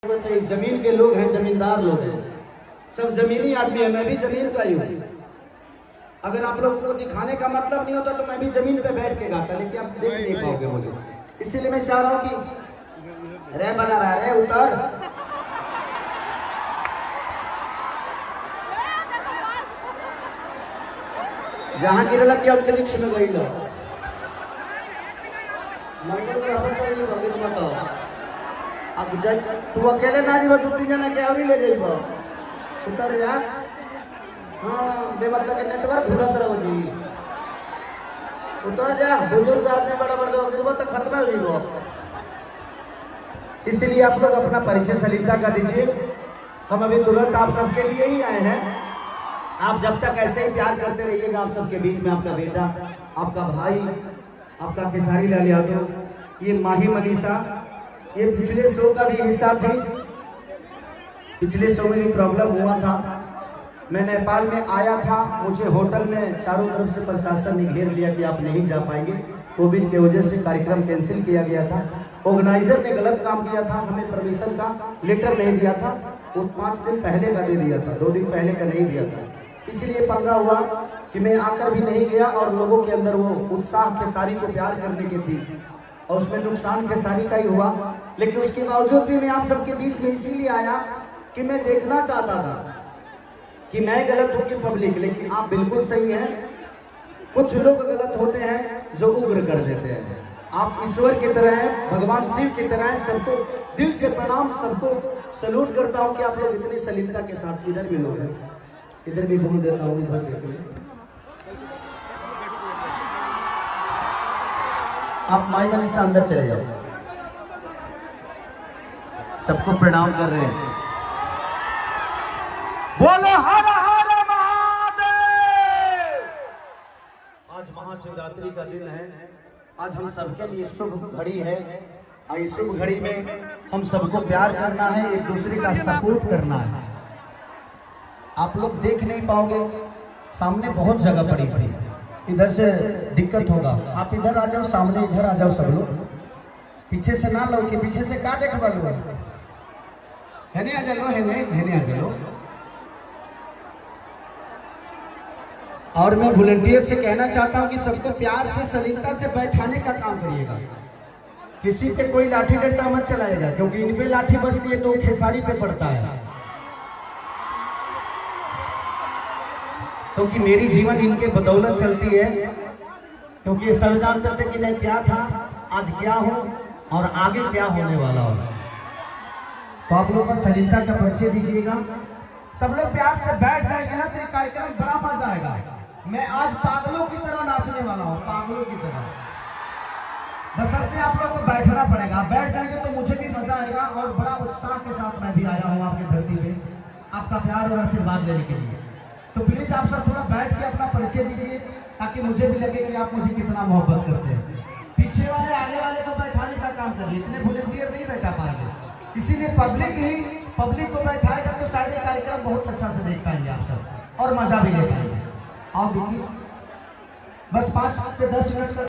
तो जमीन के लोग हैं, जमींदार लोग हैं, सब जमीनी आदमी है। मैं भी जमीन का ही हूँ। अगर आप लोगों को दिखाने का मतलब नहीं होता तो मैं भी जमीन पे बैठ के गाता, लेकिन आप देख नहीं पाओगे मुझे। इसीलिए मैं चाह रहा हूँ कि रे बना रहा रे उतर। जहाँ गिरला कि अंतरिक्ष में गई लो बताओ। अब तू अकेले ना जीव, दू तीन जना के और ले जाइब, उतर जा। हाँ बे मतलब के नेटवर्क घूरत रहो जी, उतर जा। बुजुर्ग आदमी बड़ा बड़ा गिरब तो खत्म हो जीव। इसलिए आप लोग अपना परिचय सलीता का दीजिए। हम अभी तुरंत आप सबके लिए ही आए हैं। आप जब तक ऐसे ही प्यार करते रहिएगा, आप सबके बीच में आपका बेटा, आपका भाई, आपका खेसारी लाल यादव, ये माही मनीषा, ये पिछले शो का भी हिस्सा थी। पिछले शो में भी प्रॉब्लम हुआ था। मैं नेपाल में आया था, मुझे होटल में चारों तरफ से प्रशासन ने घेर लिया कि आप नहीं जा पाएंगे। कोविड की वजह से कार्यक्रम कैंसिल किया गया था। ऑर्गेनाइजर ने गलत काम किया था, हमें परमिशन का लेटर नहीं दिया था। वो 5 दिन पहले का दे दिया था, 2 दिन पहले का नहीं दिया था। इसीलिए पंगा हुआ कि मैं आकर भी नहीं गया और लोगों के अंदर वो उत्साह खेसारी को प्यार करने की थी और उसमें नुकसान खेसारी का ही हुआ। लेकिन उसके बावजूद भी मैं आप सबके बीच में इसीलिए आया कि मैं देखना चाहता था कि मैं गलत हूँ कि पब्लिक। लेकिन आप बिल्कुल सही हैं, कुछ लोग गलत होते हैं जो उग्र कर देते हैं। आप ईश्वर की तरह हैं, भगवान शिव की तरह हैं। सबको दिल से प्रणाम, सबको सैल्यूट करता हूँ कि आप लोग इतनी सलीलता के साथ। इधर भी लोग हैं, इधर भी घूम देता हूँ, इधर देखिए। आप माई मनी से अंदर चले जाओ। सबको प्रणाम कर रहे हैं। बोलो हर हर महादेव। आज महाशिवरात्रि का दिन है। आज हम सबके लिए शुभ घड़ी है। इस शुभ घड़ी में हम सबको प्यार करना है, एक दूसरे का सपोर्ट करना है। आप लोग देख नहीं पाओगे, सामने बहुत जगह पड़ी थी, इधर से दिक्कत होगा। आप इधर आ जाओ, सामने इधर आ जाओ सब लोग। पीछे से ना लो कि पीछे से क्या देखा लो, है नहीं आ जाओ, है नहीं आ जाओ। और मैं वॉलंटियर से कहना चाहता हूं कि सबको प्यार से सलीलता से बैठाने का काम करिएगा। किसी पे कोई लाठी डंडा मत चलाएगा, क्योंकि इन पे लाठी बजती है तो खेसारी पे पड़ता है। क्योंकि मेरी जीवन इनके बदौलत चलती है, क्योंकि ये सब जानते थे कि मैं क्या था, आज क्या हूं और आगे क्या होने वाला हूं। तो आप लोग का सलीलता का परिचय दीजिएगा। सब लोग प्यार से बैठ जाएंगे ना तो ये कार्यक्रम बड़ा मजा आएगा। मैं आज पागलों की तरह नाचने वाला हूँ, पागलों की तरह। बशर्ते आप लोग को बैठना पड़ेगा। बैठ जाएंगे तो मुझे भी मजा आएगा और बड़ा उत्साह के साथ मैं भी आया हूँ आपकी धरती पे आपका प्यार और आशीर्वाद लेने के लिए। तो प्लीज आप सब थोड़ा बैठ के अपना परिचय दीजिए, ताकि मुझे भी लगे कि आप मुझे कितना मोहब्बत करते हैं। पीछे वाले आने वाले को बैठाने का काम करिए, इतने वॉलंटियर नहीं बैठा पाएंगे। इसीलिए पब्लिक को बैठाएगा तो शायद ये कार्यक्रम बहुत अच्छा से देख पाएंगे आप सब और मजा भी ले पाएंगे। आओ देखिए, बस 5 से 10 मिनट